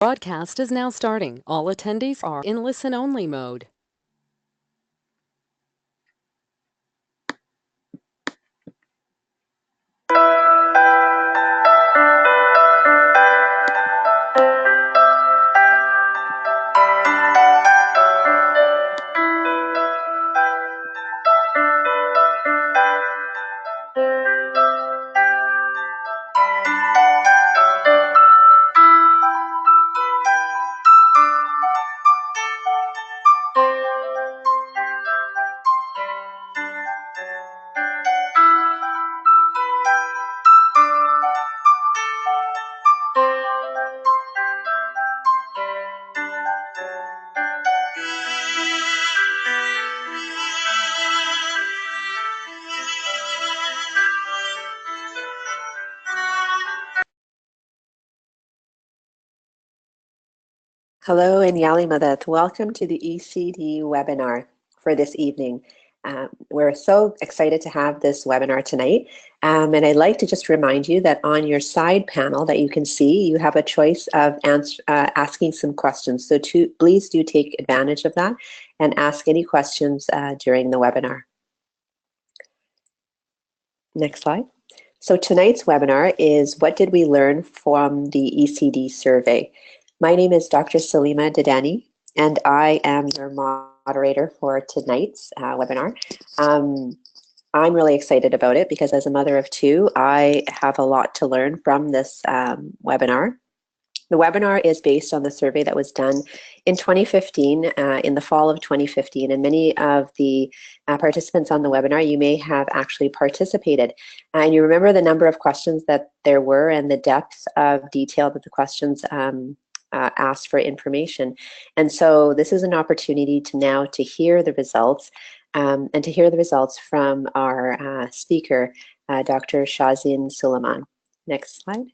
Broadcast is now starting. All attendees are in listen-only mode. Hello and Yali Madat. Welcome to the ECD webinar for this evening. We're so excited to have this webinar tonight. And I'd like to just remind you that on your side panel that you can see, you have a choice of asking some questions. So please do take advantage of that and ask any questions during the webinar. Next slide. So tonight's webinar is what did we learn from the ECD survey? My name is Dr. Salima Dadani, and I am your moderator for tonight's webinar. I'm really excited about it because as a mother of two, I have a lot to learn from this webinar. The webinar is based on the survey that was done in 2015, in the fall of 2015, and many of the participants on the webinar, you may have actually participated. And you remember the number of questions that there were and the depth of detail that the questions asked for information. And so this is an opportunity to now to hear the results and to hear the results from our speaker, Dr. Shazin Suleiman. Next slide.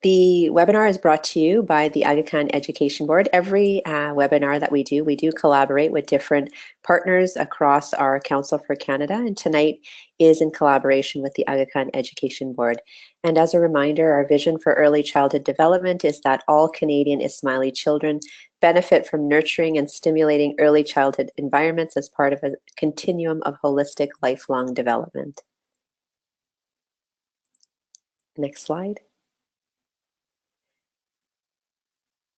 The webinar is brought to you by the Aga Khan Education Board. Every webinar that we do collaborate with different partners across our Council for Canada, and tonight is in collaboration with the Aga Khan Education Board. And as a reminder, our vision for early childhood development is that all Canadian Ismaili children benefit from nurturing and stimulating early childhood environments as part of a continuum of holistic lifelong development. Next slide.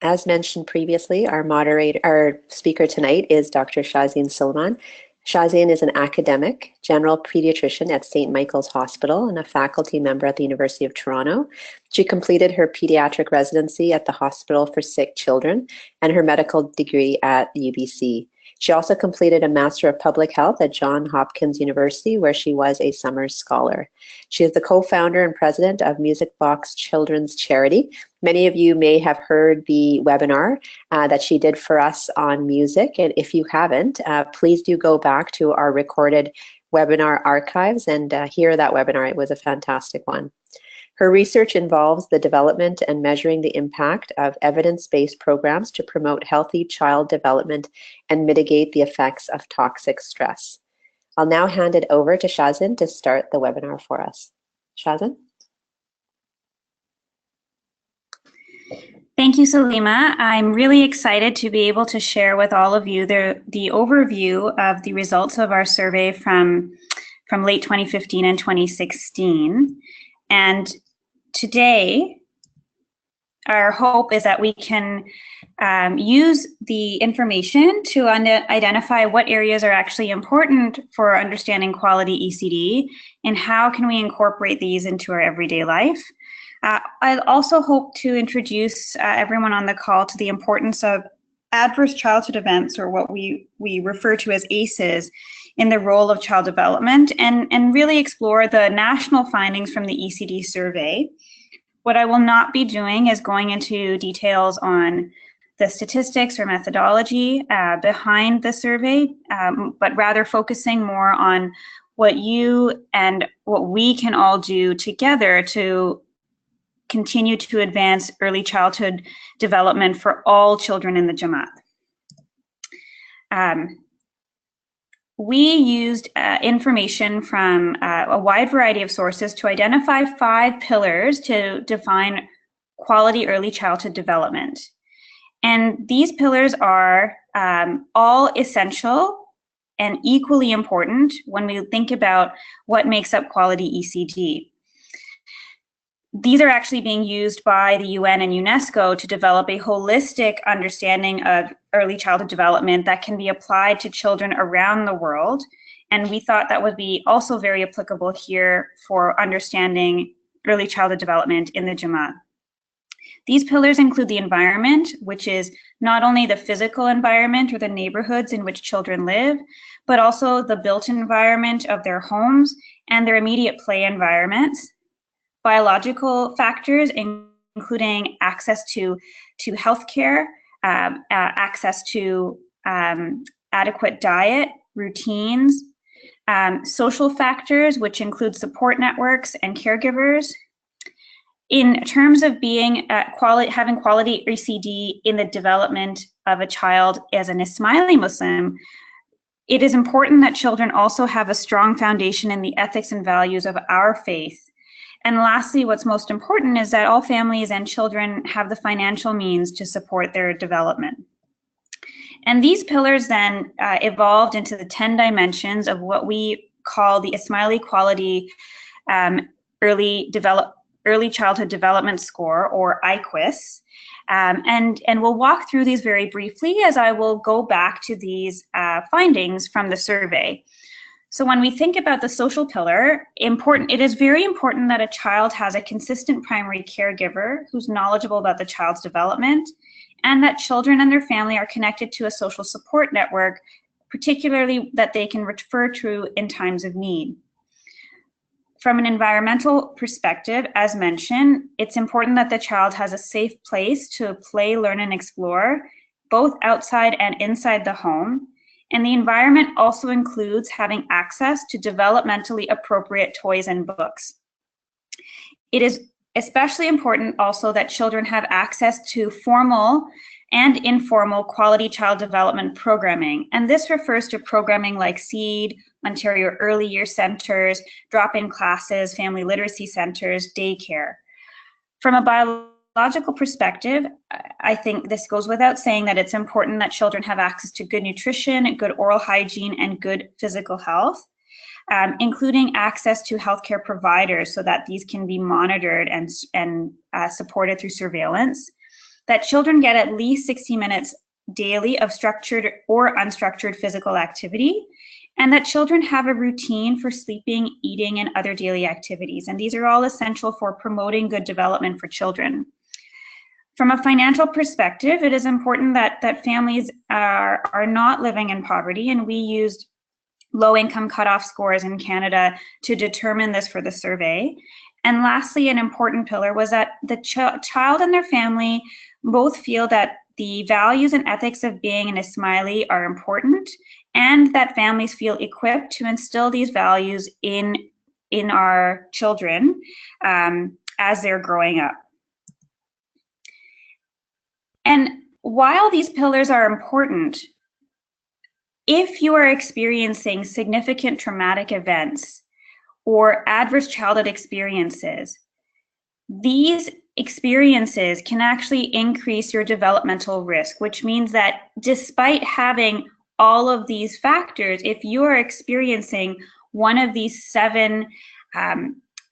As mentioned previously, our speaker tonight is Dr. Shazin Suleiman. Shazin is an academic general pediatrician at St. Michael's Hospital and a faculty member at the University of Toronto. She completed her pediatric residency at the Hospital for Sick Children and her medical degree at UBC. She also completed a Master of Public Health at Johns Hopkins University, where she was a summer scholar. She is the co-founder and president of Music Box Children's Charity. Many of you may have heard the webinar that she did for us on music, and if you haven't, please do go back to our recorded webinar archives and hear that webinar. It was a fantastic one. Her research involves the development and measuring the impact of evidence-based programs to promote healthy child development and mitigate the effects of toxic stress. I'll now hand it over to Shazin to start the webinar for us. Shazin? Thank you, Salima. I'm really excited to be able to share with all of you the overview of the results of our survey from late 2015 and 2016. And today, our hope is that we can use the information to identify what areas are actually important for understanding quality ECD and how can we incorporate these into our everyday life. I also hope to introduce everyone on the call to the importance of adverse childhood events, or what we refer to as ACEs, in the role of child development, and really explore the national findings from the ECD survey. What I will not be doing is going into details on the statistics or methodology behind the survey, but rather focusing more on what you and what we can all do together to continue to advance early childhood development for all children in the Jamaat. We used information from a wide variety of sources to identify 5 pillars to define quality early childhood development. And these pillars are all essential and equally important when we think about what makes up quality ECD. These are actually being used by the UN and UNESCO to develop a holistic understanding of early childhood development that can be applied to children around the world. And we thought that would be also very applicable here for understanding early childhood development in the Jamaat. These pillars include the environment, which is not only the physical environment or the neighborhoods in which children live, but also the built environment of their homes and their immediate play environments. Biological factors, including access to healthcare, access to adequate diet, routines, social factors, which include support networks and caregivers. In terms of being having quality ECD in the development of a child as an Ismaili Muslim, it is important that children also have a strong foundation in the ethics and values of our faith. And lastly, what's most important is that all families and children have the financial means to support their development. And these pillars then evolved into the 10 dimensions of what we call the Ismaili Quality Early Childhood Development Score, or IQUIS. And we'll walk through these very briefly as I will go back to these findings from the survey. So when we think about the social pillar, it is very important that a child has a consistent primary caregiver who's knowledgeable about the child's development, and that children and their family are connected to a social support network, particularly that they can refer to in times of need. From an environmental perspective, as mentioned, it's important that the child has a safe place to play, learn, and explore, both outside and inside the home. And the environment also includes having access to developmentally appropriate toys and books. It is especially important also that children have access to formal and informal quality child development programming. And this refers to programming like SEED, Ontario Early Year Centers, drop-in classes, family literacy centers, daycare. From a biological perspective, I think this goes without saying that it's important that children have access to good nutrition, good oral hygiene, and good physical health, including access to healthcare providers so that these can be monitored and supported through surveillance, that children get at least 60 minutes daily of structured or unstructured physical activity, and that children have a routine for sleeping, eating, and other daily activities. And these are all essential for promoting good development for children. From a financial perspective, it is important that families are not living in poverty, and we used low-income cutoff scores in Canada to determine this for the survey. And lastly, an important pillar was that the child and their family both feel that the values and ethics of being an Ismaili are important, and that families feel equipped to instill these values in our children as they're growing up. And while these pillars are important, if you are experiencing significant traumatic events or adverse childhood experiences, these experiences can actually increase your developmental risk, which means that despite having all of these factors, if you are experiencing one of these 7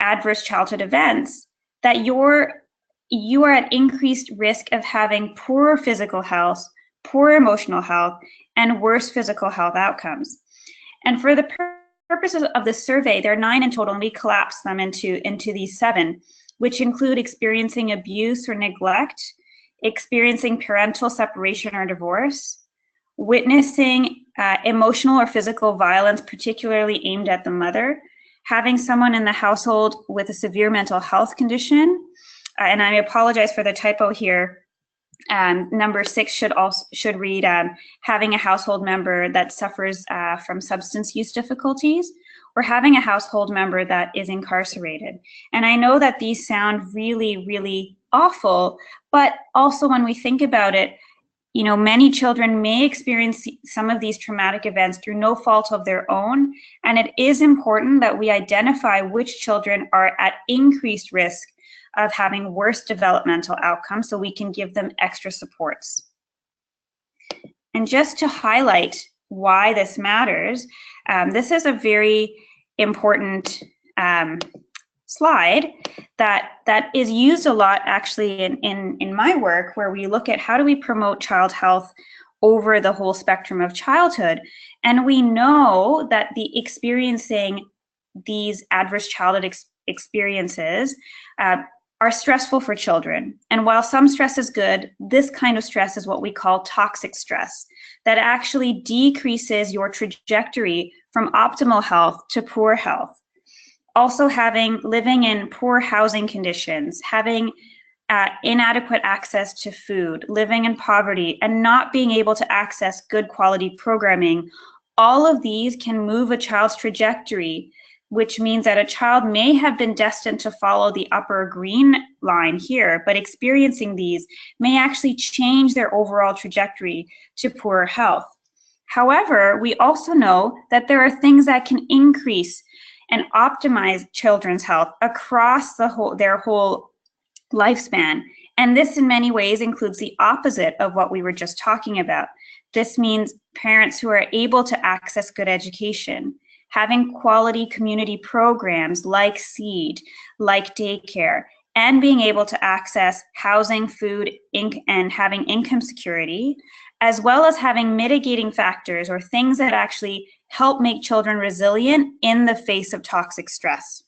adverse childhood events, that you are at increased risk of having poorer physical health, poor emotional health, and worse physical health outcomes. And for the purposes of the survey, there are 9 in total, and we collapse them into these 7, which include experiencing abuse or neglect, experiencing parental separation or divorce, witnessing emotional or physical violence, particularly aimed at the mother, having someone in the household with a severe mental health condition, and I apologize for the typo here. Number 6 should read having a household member that suffers from substance use difficulties, or having a household member that is incarcerated. And I know that these sound really, really awful, but also when we think about it, you know, many children may experience some of these traumatic events through no fault of their own, and it is important that we identify which children are at increased risk of having worse developmental outcomes, so we can give them extra supports. And just to highlight why this matters, this is a very important slide that is used a lot actually in my work, where we look at how do we promote child health over the whole spectrum of childhood. And we know that experiencing these adverse childhood experiences are stressful for children. And while some stress is good, this kind of stress is what we call toxic stress, that actually decreases your trajectory from optimal health to poor health. Also living in poor housing conditions, having inadequate access to food, living in poverty, and not being able to access good quality programming, all of these can move a child's trajectory, which means that a child may have been destined to follow the upper green line here, but experiencing these may actually change their overall trajectory to poorer health. However, we also know that there are things that can increase and optimize children's health across their whole lifespan. And this in many ways includes the opposite of what we were just talking about. This means parents who are able to access good education, having quality community programs like SEED, like daycare, and being able to access housing, food, and having income security, as well as having mitigating factors or things that actually help make children resilient in the face of toxic stress.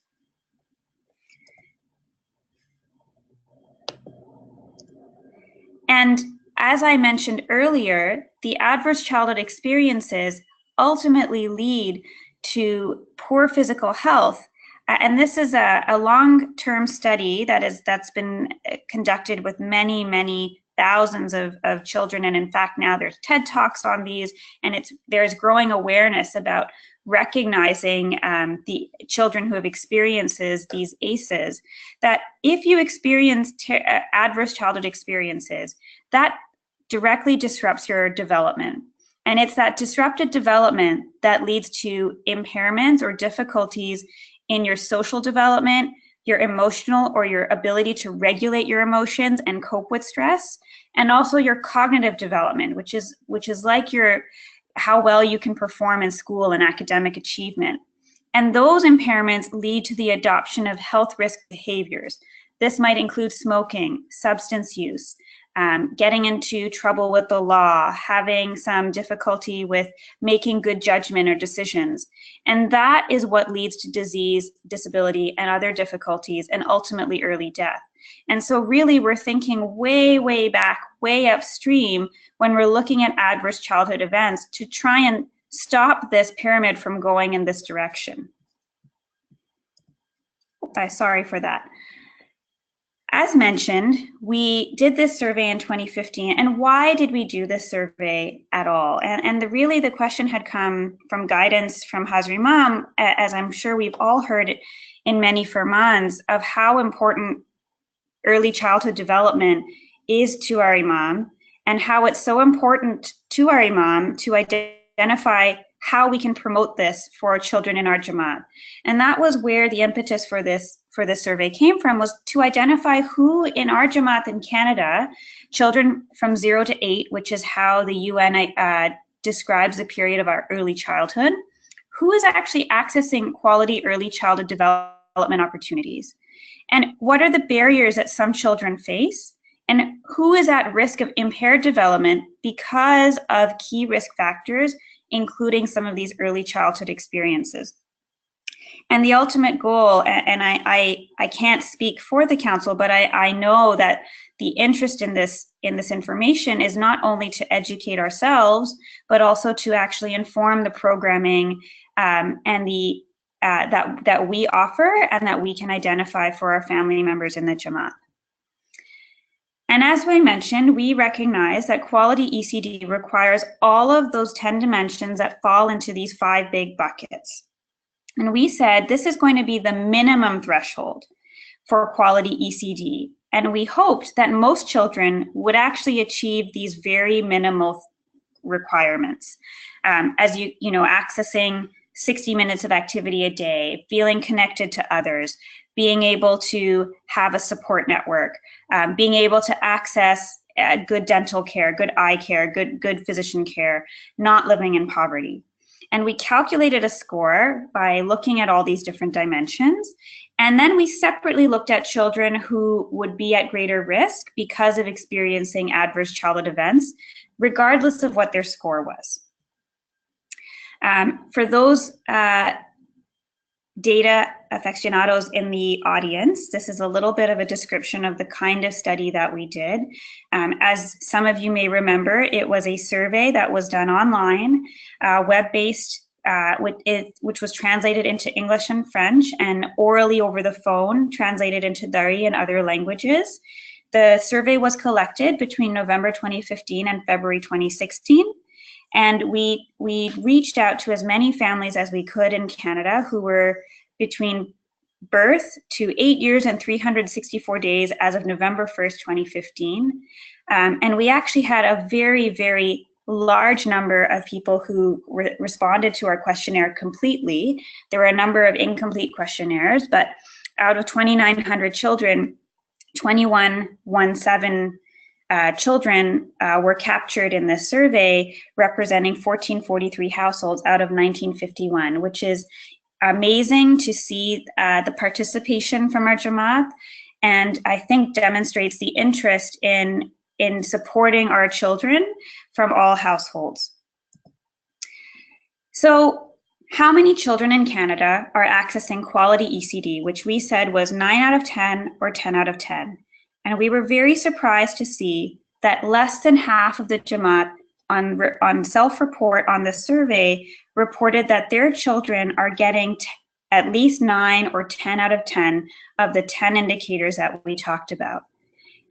And as I mentioned earlier, the adverse childhood experiences ultimately lead to poor physical health. And this is a long-term study that's been conducted with many thousands of children. And in fact, now there's TED Talks on these, and there's growing awareness about recognizing the children who have experienced these ACEs, that if you experience adverse childhood experiences, that directly disrupts your development. And it's that disrupted development that leads to impairments or difficulties in your social development, your emotional or your ability to regulate your emotions and cope with stress, and also your cognitive development, which is like how well you can perform in school and academic achievement. And those impairments lead to the adoption of health risk behaviors. This might include smoking, substance use, getting into trouble with the law, having some difficulty with making good judgment or decisions. And that is what leads to disease, disability, and other difficulties, and ultimately early death. And so really we're thinking way back, way upstream when we're looking at adverse childhood events to try and stop this pyramid from going in this direction. Sorry for that. As mentioned, we did this survey in 2015, and why did we do this survey at all? And really the question had come from guidance from Hazar Imam, as I'm sure we've all heard in many firmans, of how important early childhood development is to our Imam, and how it's so important to our Imam to identify how we can promote this for children in our Jamaat. And that was where the impetus for this survey came from, was to identify who in our Jamaat in Canada, children from 0 to 8, which is how the UN describes the period of our early childhood, who is actually accessing quality early childhood development opportunities, and what are the barriers that some children face, and who is at risk of impaired development because of key risk factors, including some of these early childhood experiences. And the ultimate goal, and I can't speak for the council, but I know that the interest in this information is not only to educate ourselves, but also to actually inform the programming and that we offer and that we can identify for our family members in the Jamaat. And as we mentioned, we recognize that quality ECD requires all of those 10 dimensions that fall into these 5 big buckets. And we said this is going to be the minimum threshold for quality ECD. And we hoped that most children would actually achieve these very minimal requirements. As you know, accessing 60 minutes of activity a day, feeling connected to others, being able to have a support network, being able to access good dental care, good eye care, good physician care, not living in poverty. And we calculated a score by looking at all these different dimensions. And then we separately looked at children who would be at greater risk because of experiencing adverse childhood events, regardless of what their score was. For those data aficionados in the audience, this is a little bit of a description of the kind of study that we did. As some of you may remember, it was a survey that was done online, web-based, which was translated into English and French, and orally over the phone translated into Dari and other languages. The survey was collected between November 2015 and February 2016. And we reached out to as many families as we could in Canada who were between birth to 8 years and 364 days as of November 1st, 2015. And we actually had a very, very large number of people who responded to our questionnaire completely. There were a number of incomplete questionnaires, but out of 2,900 children, 2117 children were captured in this survey, representing 1443 households out of 1951, which is amazing to see the participation from our Jamaat, and I think demonstrates the interest in supporting our children from all households. So how many children in Canada are accessing quality ECD, which we said was 9 out of 10 or 10 out of 10? And we were very surprised to see that less than half of the Jamaat on self-report on the survey reported that their children are getting at least 9 or 10 out of 10 of the 10 indicators that we talked about.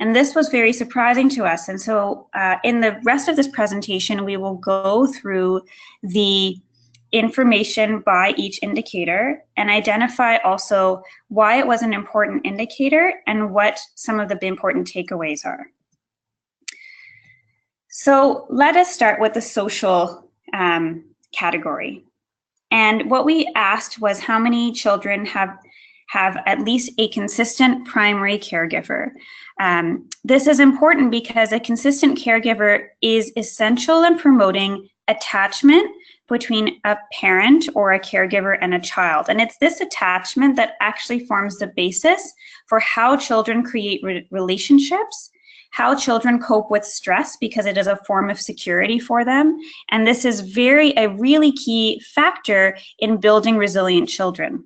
And this was very surprising to us. And so in the rest of this presentation, we will go through the information by each indicator and identify also why it was an important indicator and what some of the important takeaways are. So let us start with the social category. And what we asked was how many children have at least a consistent primary caregiver. This is important because a consistent caregiver is essential in promoting attachment between a parent or a caregiver and a child. And it's this attachment that actually forms the basis for how children create relationships, how children cope with stress, because it is a form of security for them. And this is a really key factor in building resilient children.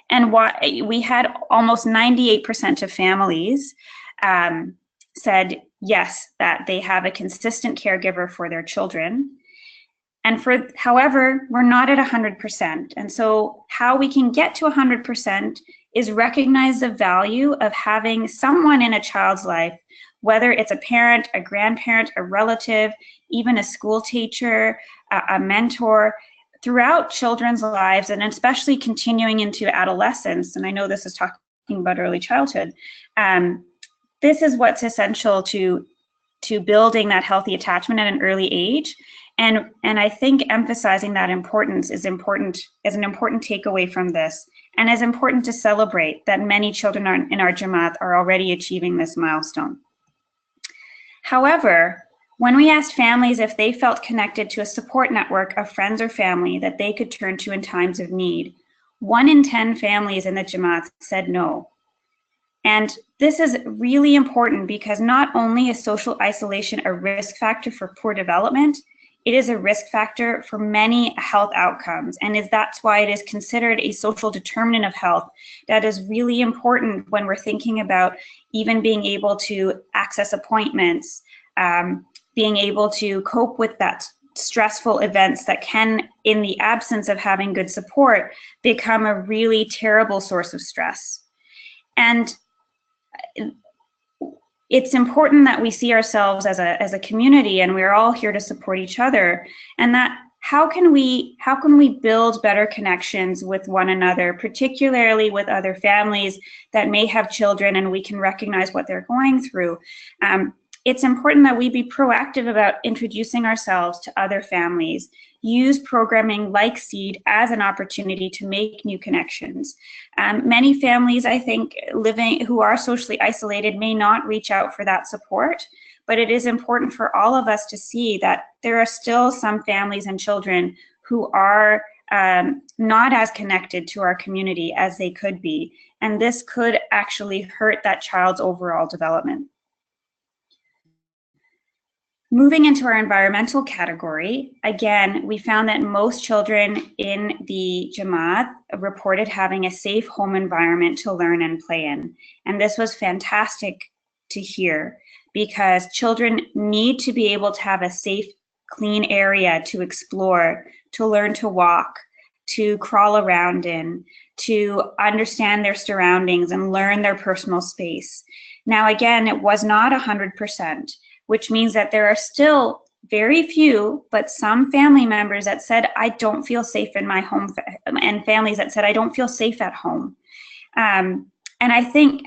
And why we had almost 98% of families said yes, that they have a consistent caregiver for their children. And however, we're not at 100%. And so how we can get to 100% is recognize the value of having someone in a child's life, whether it's a parent, a grandparent, a relative, even a school teacher, a mentor, throughout children's lives, and especially continuing into adolescence. And I know this is talking about early childhood. This is what's essential to building that healthy attachment at an early age. And I think emphasizing that importance is an important takeaway from this, and is important to celebrate that many children in our Jamaat are already achieving this milestone. However, when we asked families if they felt connected to a support network of friends or family that they could turn to in times of need, 1 in 10 families in the Jamaat said no. And this is really important because not only is social isolation a risk factor for poor development, it is a risk factor for many health outcomes, and that's why it is considered a social determinant of health. That is really important when we're thinking about even being able to access appointments, being able to cope with that stressful events that can, in the absence of having good support, become a really terrible source of stress. And it's important that we see ourselves as a community, and we're all here to support each other. And that how can we build better connections with one another, particularly with other families that may have children, and we can recognize what they're going through. It's important that we be proactive about introducing ourselves to other families, use programming like SEED as an opportunity to make new connections. Many families, I think, who are socially isolated may not reach out for that support, but it is important for all of us to see that there are still some families and children who are not as connected to our community as they could be, and this could actually hurt that child's overall development. Moving into our environmental category, again, we found that most children in the Jamaat reported having a safe home environment to learn and play in. And this was fantastic to hear, because children need to be able to have a safe, clean area to explore, to learn to walk, to crawl around in, to understand their surroundings and learn their personal space. Now, again, it was not 100%, which means that there are still very few, but some family members that said, I don't feel safe in my home, and families that said, I don't feel safe at home. And I think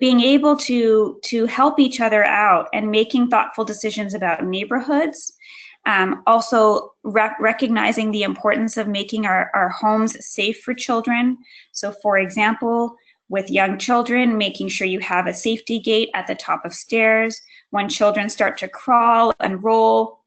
being able to help each other out and making thoughtful decisions about neighborhoods, also recognizing the importance of making our homes safe for children. So for example, with young children, making sure you have a safety gate at the top of stairs. When children start to crawl and roll,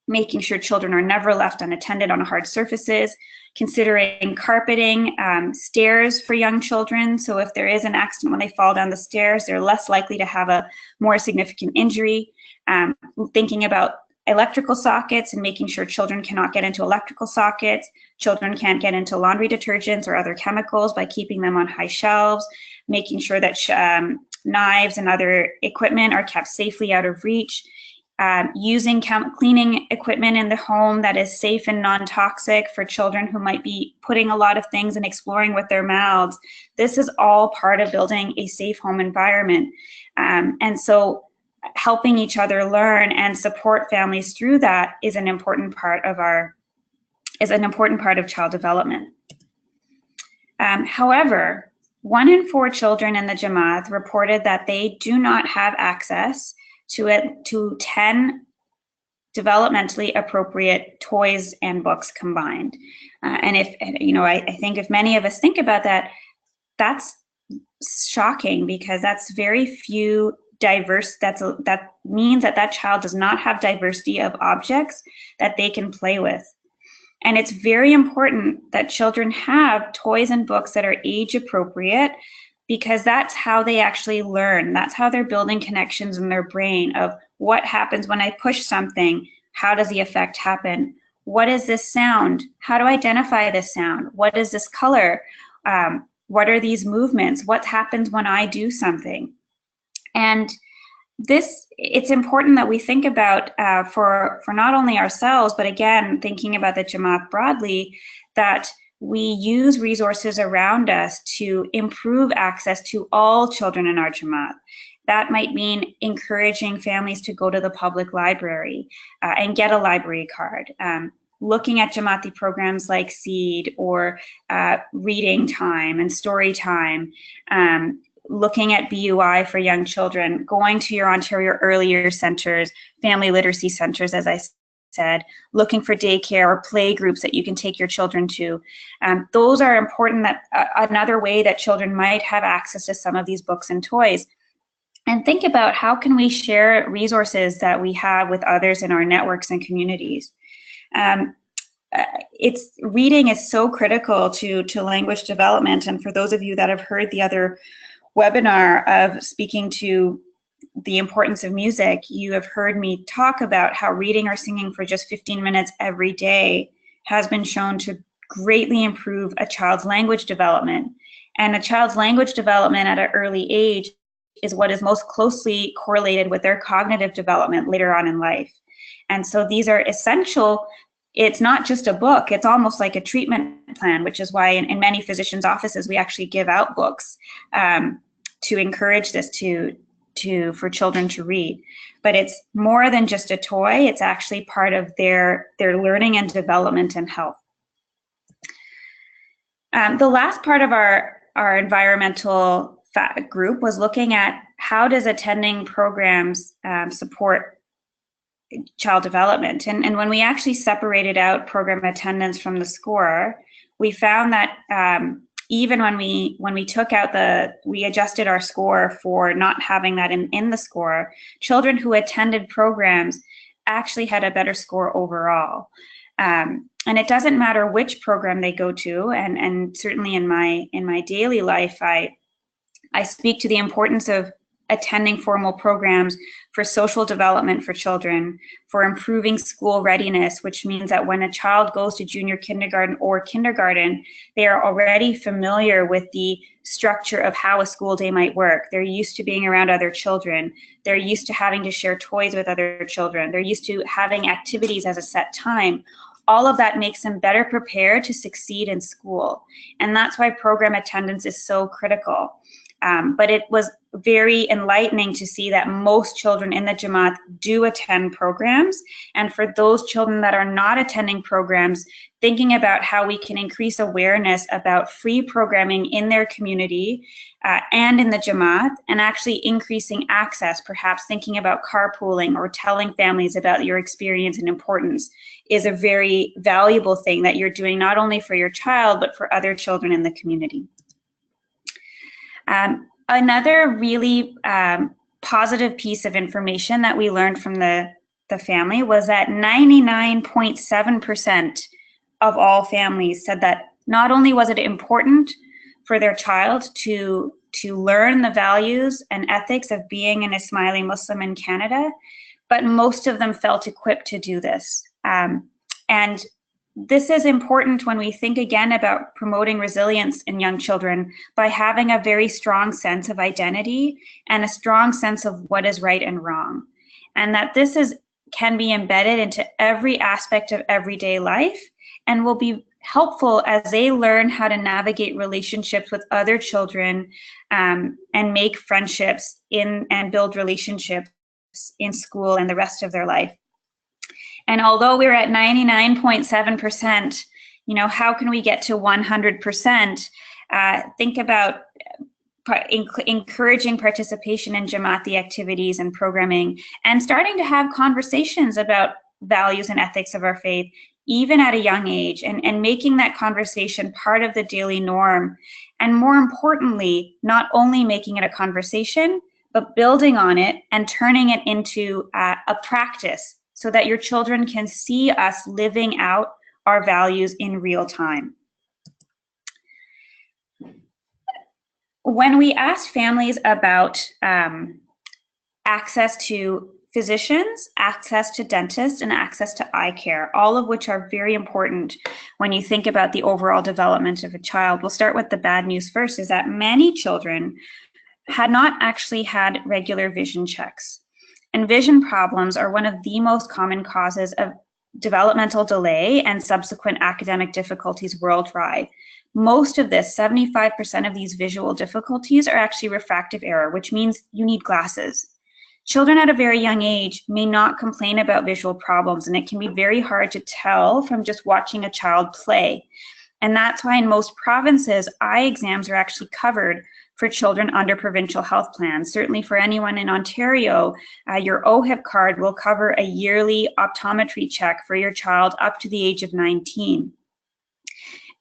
making sure children are never left unattended on hard surfaces, considering carpeting stairs for young children. So if there is an accident when they fall down the stairs, they're less likely to have a more significant injury. Thinking about electrical sockets and making sure children cannot get into electrical sockets. Children can't get into laundry detergents or other chemicals by keeping them on high shelves, making sure that knives and other equipment are kept safely out of reach, using cleaning equipment in the home that is safe and non-toxic for children who might be putting a lot of things and exploring with their mouths. This is all part of building a safe home environment. And so helping each other learn and support families through that is an important part of child development. However, 1 in 4 children in the Jamaat reported that they do not have access to 10 developmentally appropriate toys and books combined. And if, I think if many of us think about that, that's shocking, because that's very few diverse, that means that child does not have diversity of objects that they can play with. And it's very important that children have toys and books that are age appropriate, because that's how they actually learn. That's how they're building connections in their brain of what happens when I push something. How does the effect happen? What is this sound? How do I identify this sound? What is this color? What are these movements? What happens when I do something? And it's important that we think about for not only ourselves, but again, thinking about the Jamaat broadly, that we use resources around us to improve access to all children in our Jamaat. That might mean encouraging families to go to the public library and get a library card. Looking at Jamati programs like SEED or reading time and story time, looking at BUI for young children, going to your Ontario Early Years Centres, family literacy centres, as I said, looking for daycare or play groups that you can take your children to. Those are important, that another way that children might have access to some of these books and toys. And think about how can we share resources that we have with others in our networks and communities. Reading is so critical to language development. And for those of you that have heard the other webinar of speaking to the importance of music, you have heard me talk about how reading or singing for just 15 minutes every day has been shown to greatly improve a child's language development. And a child's language development at an early age is what is most closely correlated with their cognitive development later on in life. And so these are essential. It's not just a book, it's almost like a treatment plan, which is why in many physicians' offices, we actually give out books to encourage this for children to read. But it's more than just a toy, it's actually part of their learning and development and health. The last part of our environmental group was looking at how does attending programs support child development. And when we actually separated out program attendance from the score, we found that even when we took out we adjusted our score for not having that in the score, children who attended programs actually had a better score overall. And it doesn't matter which program they go to, and certainly in my daily life, I speak to the importance of attending formal programs for social development for children, for improving school readiness, which means that when a child goes to junior kindergarten or kindergarten, they are already familiar with the structure of how a school day might work. They're used to being around other children. They're used to having to share toys with other children. They're used to having activities as a set time. All of that makes them better prepared to succeed in school. And that's why program attendance is so critical. But it was very enlightening to see that most children in the Jamaat do attend programs. And for those children that are not attending programs, thinking about how we can increase awareness about free programming in their community and in the Jamaat, and actually increasing access, perhaps thinking about carpooling or telling families about your experience and importance, is a very valuable thing that you're doing not only for your child, but for other children in the community. Another really positive piece of information that we learned from the family was that 99.7% of all families said that not only was it important for their child to learn the values and ethics of being an Ismaili Muslim in Canada, but most of them felt equipped to do this. And this is important when we think again about promoting resilience in young children by having a very strong sense of identity and a strong sense of what is right and wrong. And that this can be embedded into every aspect of everyday life and will be helpful as they learn how to navigate relationships with other children and make friendships and build relationships in school and the rest of their life. And although we're at 99.7%, how can we get to 100%? Think about encouraging participation in Jamati activities and programming, and starting to have conversations about values and ethics of our faith, even at a young age, and making that conversation part of the daily norm. And more importantly, not only making it a conversation, but building on it and turning it into a practice, so that your children can see us living out our values in real time. When we asked families about access to physicians, access to dentists, and access to eye care, all of which are very important when you think about the overall development of a child. We'll start with the bad news first, is that many children had not actually had regular vision checks. And vision problems are one of the most common causes of developmental delay and subsequent academic difficulties worldwide. Most of this, 75% of these visual difficulties, are actually refractive error, which means you need glasses. Children at a very young age may not complain about visual problems, and it can be very hard to tell from just watching a child play. And that's why in most provinces, eye exams are actually covered for children under provincial health plans. Certainly for anyone in Ontario, your OHIP card will cover a yearly optometry check for your child up to the age of 19.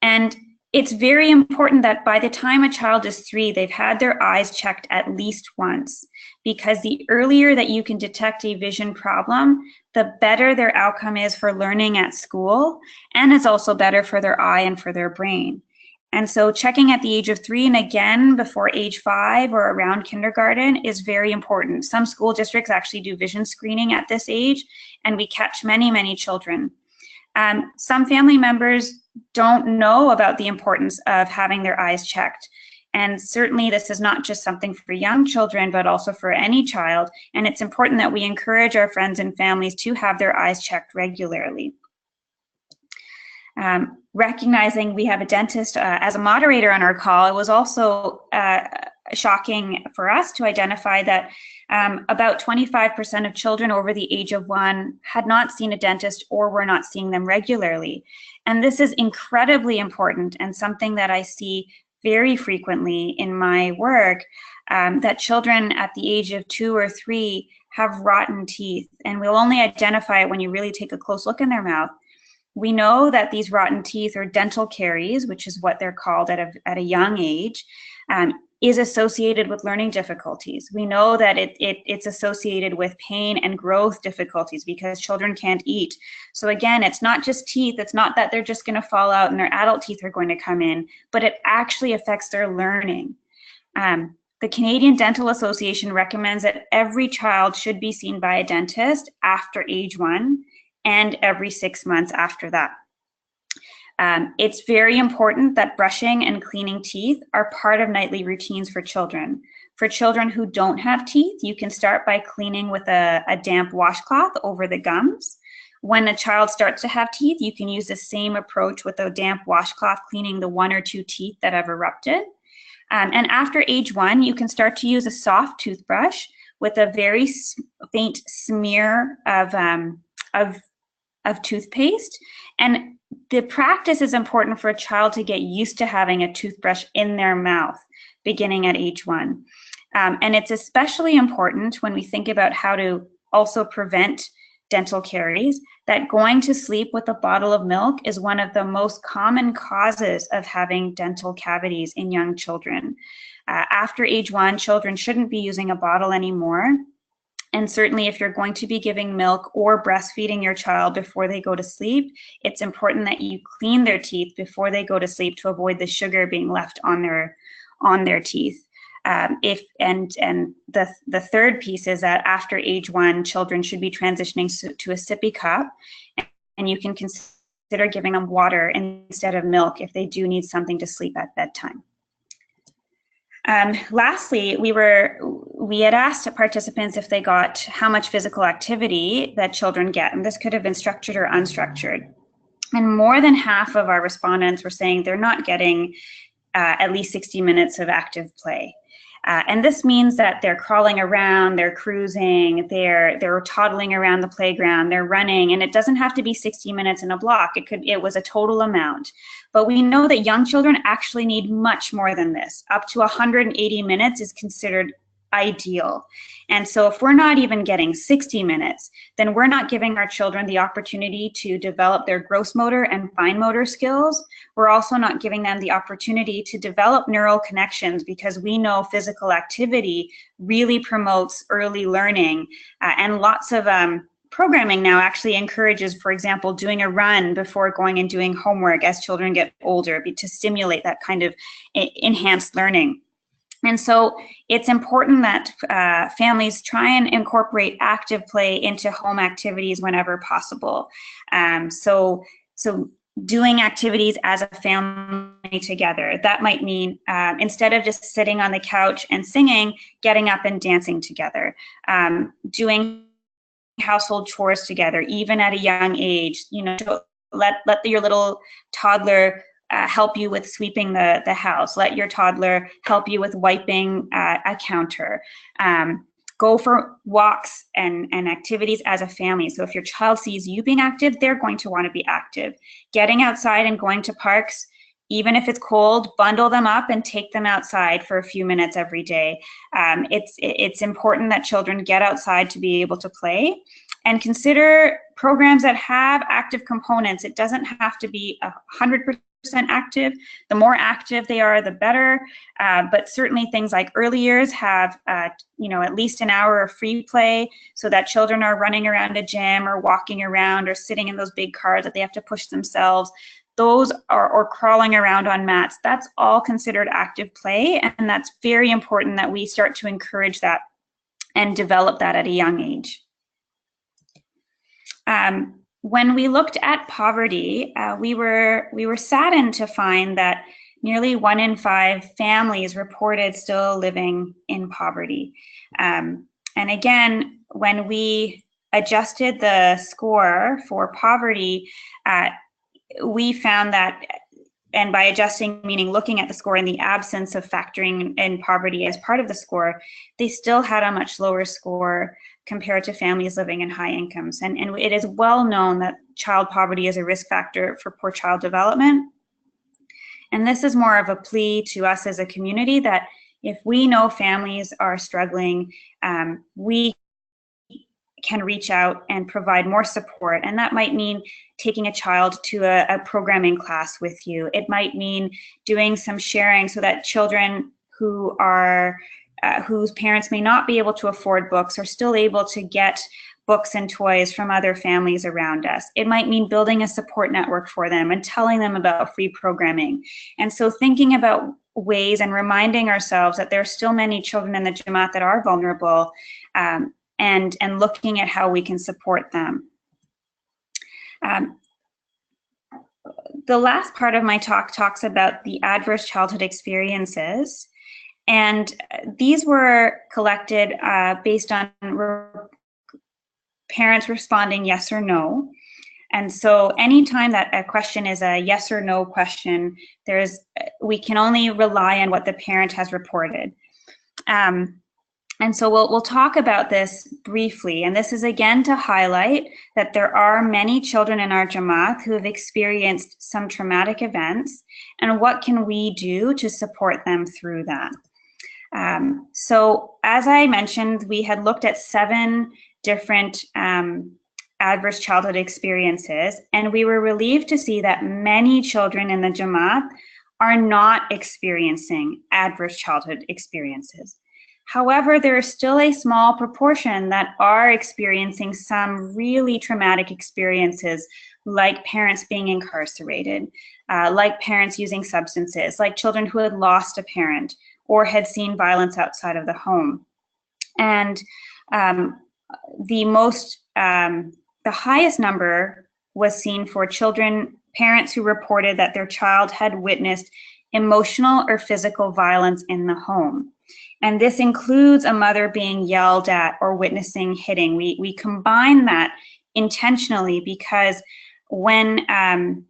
And it's very important that by the time a child is 3, they've had their eyes checked at least once, because the earlier that you can detect a vision problem, the better their outcome is for learning at school, and it's also better for their eye and for their brain. And so checking at the age of 3 and again before age 5 or around kindergarten is very important. Some school districts actually do vision screening at this age, and we catch many, many children. Some family members don't know about the importance of having their eyes checked. And certainly this is not just something for young children, but also for any child. And it's important that we encourage our friends and families to have their eyes checked regularly. Recognizing we have a dentist as a moderator on our call, it was also shocking for us to identify that about 25% of children over the age of 1 had not seen a dentist or were not seeing them regularly. And this is incredibly important and something that I see very frequently in my work, that children at the age of 2 or 3 have rotten teeth, and we'll only identify it when you really take a close look in their mouth. We know that these rotten teeth, or dental caries, which is what they're called at a young age, is associated with learning difficulties. We know that it's associated with pain and growth difficulties because children can't eat. So again, it's not just teeth. It's not that they're just going to fall out and their adult teeth are going to come in, but it actually affects their learning. The Canadian Dental Association recommends that every child should be seen by a dentist after age 1 and every 6 months after that. It's very important that brushing and cleaning teeth are part of nightly routines for children. For children who don't have teeth, you can start by cleaning with a damp washcloth over the gums. When a child starts to have teeth, you can use the same approach with a damp washcloth, cleaning the 1 or 2 teeth that have erupted. And after age 1, you can start to use a soft toothbrush with a very faint smear of toothpaste. And the practice is important for a child to get used to having a toothbrush in their mouth beginning at age 1. And it's especially important when we think about how to also prevent dental caries, that going to sleep with a bottle of milk is one of the most common causes of having dental cavities in young children. After age 1, children shouldn't be using a bottle anymore. And certainly if you're going to be giving milk or breastfeeding your child before they go to sleep, it's important that you clean their teeth before they go to sleep to avoid the sugar being left on their teeth. The third piece is that after age 1, children should be transitioning to a sippy cup, and you can consider giving them water instead of milk if they do need something to sleep at bedtime. Lastly, we had asked participants if they got how much physical activity that children get, and this could have been structured or unstructured. And more than half of our respondents were saying they're not getting at least 60 minutes of active play. And this means that they're crawling around, they're cruising, they're toddling around the playground, they're running, and it doesn't have to be 60 minutes in a block. It was a total amount. But we know that young children actually need much more than this. Up to 180 minutes is considered ideal. And so if we're not even getting 60 minutes, then we're not giving our children the opportunity to develop their gross motor and fine motor skills. We're also not giving them the opportunity to develop neural connections, because we know physical activity really promotes early learning. And lots of programming now actually encourages, for example, doing a run before going and doing homework as children get older to stimulate that kind of enhanced learning. And so it's important that families try and incorporate active play into home activities whenever possible. So doing activities as a family together. That might mean instead of just sitting on the couch and singing, getting up and dancing together, doing household chores together, even at a young age. You know, let your little toddler help you with sweeping the house. Let your toddler help you with wiping a counter. Go for walks and activities as a family. So if your child sees you being active, they're going to want to be active. Getting outside and going to parks, even if it's cold, bundle them up and take them outside for a few minutes every day. It's important that children get outside to be able to play, and consider programs that have active components. It doesn't have to be 100% active. The more active they are, the better. But certainly things like early years have, at least an hour of free play, so that children are running around a gym or walking around or sitting in those big cars that they have to push themselves. Those are, or crawling around on mats. That's all considered active play, and that's very important that we start to encourage that and develop that at a young age. When we looked at poverty, we were saddened to find that nearly 1 in 5 families reported still living in poverty. And again, when we adjusted the score for poverty, we found that, and by adjusting meaning looking at the score in the absence of factoring in poverty as part of the score, they still had a much lower score compared to families living in high incomes. And it is well known that child poverty is a risk factor for poor child development. And this is more of a plea to us as a community that if we know families are struggling, we can reach out and provide more support. And that might mean taking a child to a programming class with you. It might mean doing some sharing so that children who are whose parents may not be able to afford books are still able to get books and toys from other families around us. It might mean building a support network for them and telling them about free programming. And so thinking about ways and reminding ourselves that there are still many children in the Jamaat that are vulnerable, and looking at how we can support them. The last part of my talk talks about the adverse childhood experiences. And these were collected based on parents responding yes or no. And so anytime that a question is a yes or no question, we can only rely on what the parent has reported. And so we'll talk about this briefly. And this is again to highlight that there are many children in our Jamaat who have experienced some traumatic events, and what can we do to support them through that? So as I mentioned, we had looked at 7 different adverse childhood experiences, and we were relieved to see that many children in the Jamaat are not experiencing adverse childhood experiences. However, there is still a small proportion that are experiencing some really traumatic experiences, like parents being incarcerated, like parents using substances, like children who had lost a parent or had seen violence outside of the home. And the highest number was seen for parents who reported that their child had witnessed emotional or physical violence in the home. And this includes a mother being yelled at or witnessing hitting. We combine that intentionally because when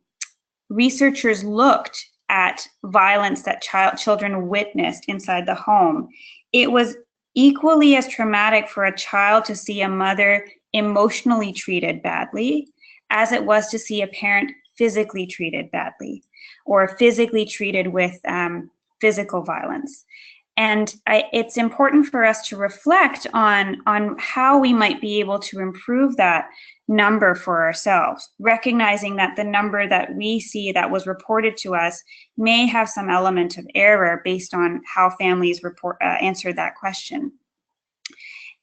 researchers looked at violence that children witnessed inside the home, it was equally as traumatic for a child to see a mother emotionally treated badly as it was to see a parent physically treated badly or physically treated with physical violence. And it's important for us to reflect on how we might be able to improve that number for ourselves, recognizing that the number that we see that was reported to us may have some element of error based on how families answered that question.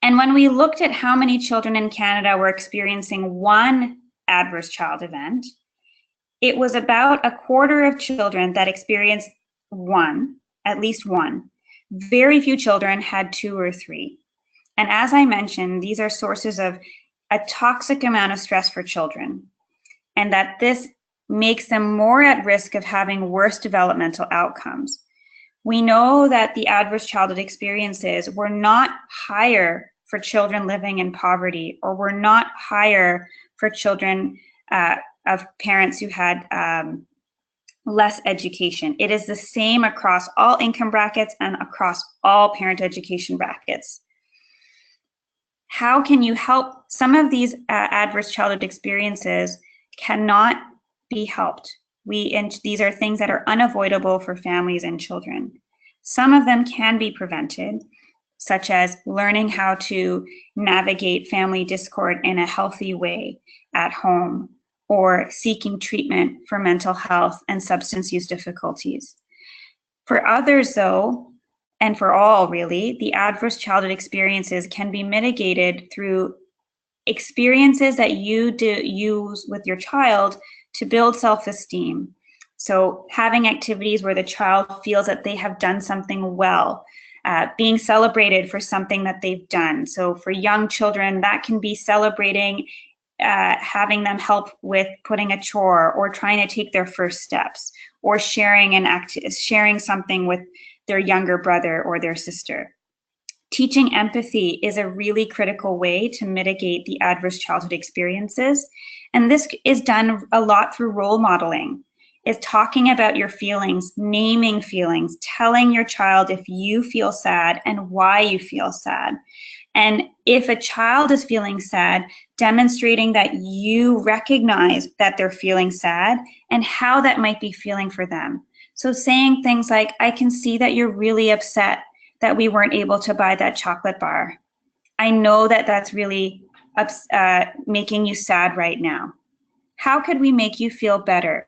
And when we looked at how many children in Canada were experiencing one adverse child event, it was about a quarter of children that experienced one, at least one. Very few children had 2 or 3. And as I mentioned, these are sources of a toxic amount of stress for children, and that this makes them more at risk of having worse developmental outcomes. We know that the adverse childhood experiences were not higher for children living in poverty, or were not higher for children of parents who had less education. It is the same across all income brackets and across all parent education brackets. How can you help? Some of these adverse childhood experiences cannot be helped. These are things that are unavoidable for families and children. Some of them can be prevented, such as learning how to navigate family discord in a healthy way at home, or seeking treatment for mental health and substance use difficulties. For others, though, and for all really, the adverse childhood experiences can be mitigated through experiences that you use with your child to build self-esteem. So having activities where the child feels that they have done something well, being celebrated for something that they've done. So for young children, that can be celebrating having them help with putting a chore, or trying to take their first steps, or sharing something with their younger brother or their sister. Teaching empathy is a really critical way to mitigate the adverse childhood experiences. And this is done a lot through role modeling. It's talking about your feelings, naming feelings, telling your child if you feel sad and why you feel sad. And if a child is feeling sad, demonstrating that you recognize that they're feeling sad and how that might be feeling for them. So saying things like, I can see that you're really upset that we weren't able to buy that chocolate bar. I know that that's really making you sad right now? How could we make you feel better?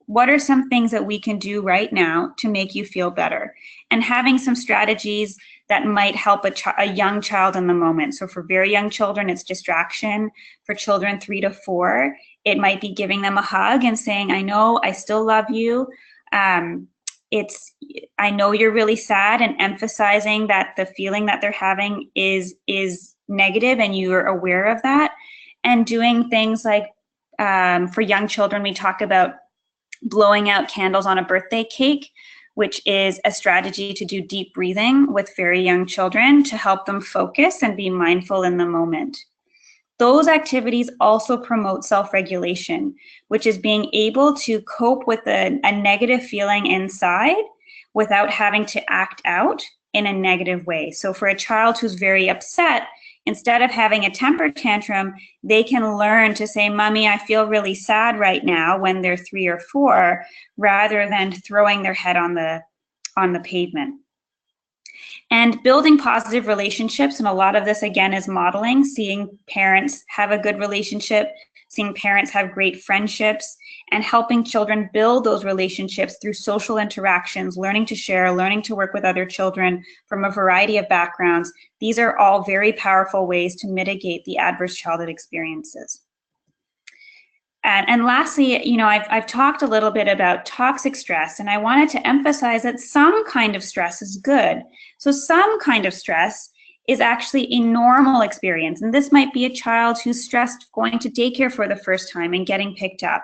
What are some things that we can do right now to make you feel better? And having some strategies that might help a young child in the moment. So for very young children, it's distraction. For children 3 to 4, it might be giving them a hug and saying, I know, I still love you. I know you're really sad, and emphasizing that the feeling that they're having is negative and you're aware of that. And doing things like, for young children, we talk about blowing out candles on a birthday cake, which is a strategy to do deep breathing with very young children to help them focus and be mindful in the moment. Those activities also promote self-regulation, which is being able to cope with a negative feeling inside without having to act out in a negative way. So for a child who's very upset, instead of having a temper tantrum, they can learn to say, Mommy, I feel really sad right now, when they're 3 or 4, rather than throwing their head on the pavement. And building positive relationships, and a lot of this again is modeling, seeing parents have a good relationship, seeing parents have great friendships, and helping children build those relationships through social interactions, learning to share, learning to work with other children from a variety of backgrounds. These are all very powerful ways to mitigate the adverse childhood experiences. And lastly, you know, I've talked a little bit about toxic stress, and I wanted to emphasize that some kind of stress is good. So some kind of stress is actually a normal experience. And this might be a child who's stressed going to daycare for the first time and getting picked up.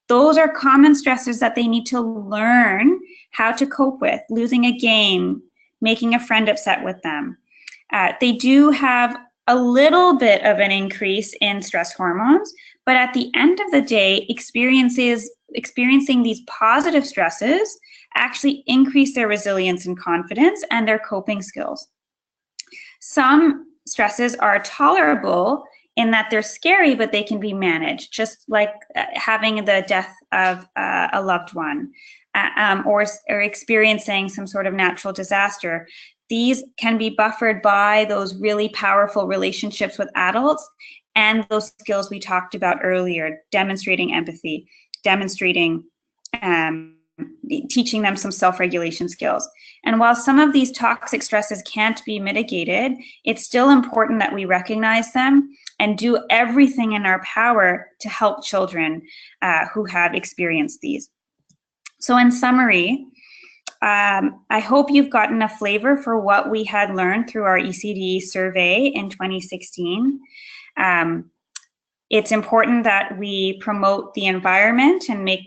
Those are common stressors that they need to learn how to cope with. Losing a game, making a friend upset with them. They do have a little bit of an increase in stress hormones, but at the end of the day, experiencing these positive stresses actually increase their resilience and confidence and their coping skills. Some stresses are tolerable in that they're scary, but they can be managed, just like having the death of a loved one, or experiencing some sort of natural disaster. These can be buffered by those really powerful relationships with adults and those skills we talked about earlier, demonstrating empathy, demonstrating, teaching them some self-regulation skills. And while some of these toxic stresses can't be mitigated, it's still important that we recognize them and do everything in our power to help children who have experienced these. So in summary, I hope you've gotten a flavor for what we had learned through our ECD survey in 2016. It's important that we promote the environment and make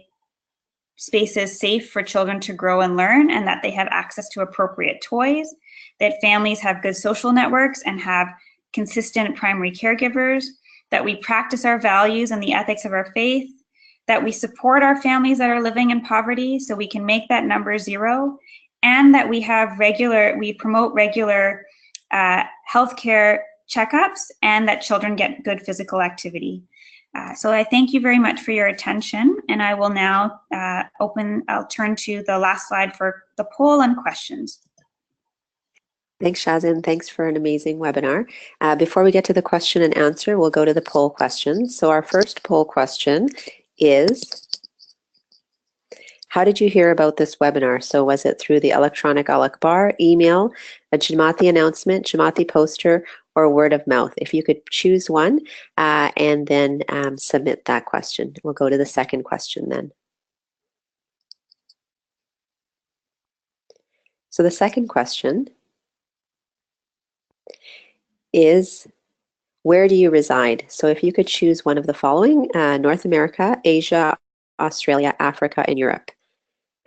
spaces safe for children to grow and learn, and that they have access to appropriate toys, that families have good social networks and have consistent primary caregivers, that we practice our values and the ethics of our faith, that we support our families that are living in poverty so we can make that number 0, and that we promote regular healthcare checkups, and that children get good physical activity. So I thank you very much for your attention, and I will now I'll turn to the last slide for the poll and questions. Thanks, Shazin. Thanks for an amazing webinar. Before we get to the question and answer, we'll go to the poll questions. So our first poll question is, how did you hear about this webinar? So was it through the electronic Al-Akhbar, email, a Jamati announcement, Jamati poster, or word of mouth? If you could choose one and then submit that question. We'll go to the second question then. So the second question is, where do you reside? So if you could choose one of the following, North America, Asia, Australia, Africa, and Europe.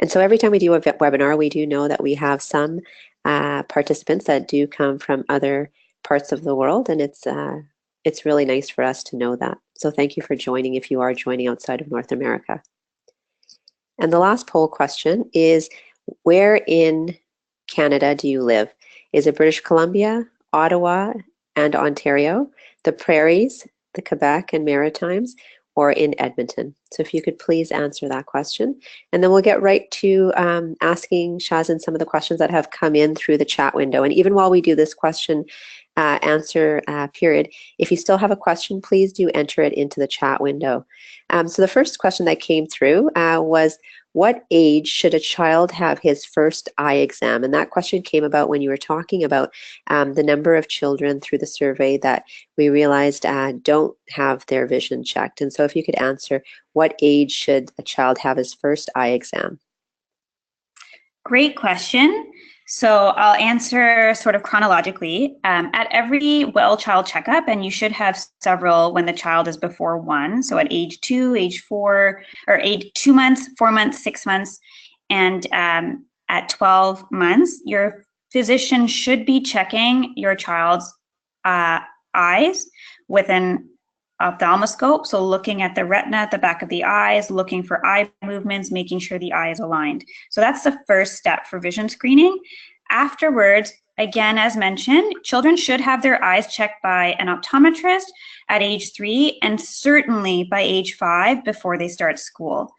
And so every time we do a webinar, we do know that we have some participants that do come from other parts of the world, and it's really nice for us to know that. So thank you for joining if you are joining outside of North America. And the last poll question is, where in Canada do you live? Is it British Columbia, Ottawa, and Ontario, the Prairies, the Quebec and Maritimes, or in Edmonton? So if you could please answer that question. And then we'll get right to asking Shazin some of the questions that have come in through the chat window. And even while we do this question answer period, if you still have a question, please do enter it into the chat window. So the first question that came through was, what age should a child have his first eye exam? And that question came about when you were talking about the number of children through the survey that we realized don't have their vision checked. And so if you could answer, what age should a child have his first eye exam? Great question. So I'll answer sort of chronologically. At every well child checkup, and you should have several when the child is before 1, so at age 2, age 4, or age 2 months, 4 months, 6 months, and at 12 months, your physician should be checking your child's eyes with an ophthalmoscope, so looking at the retina at the back of the eyes, looking for eye movements, making sure the eye is aligned. So that's the first step for vision screening. Afterwards, again, as mentioned, children should have their eyes checked by an optometrist at age 3 and certainly by age 5 before they start school.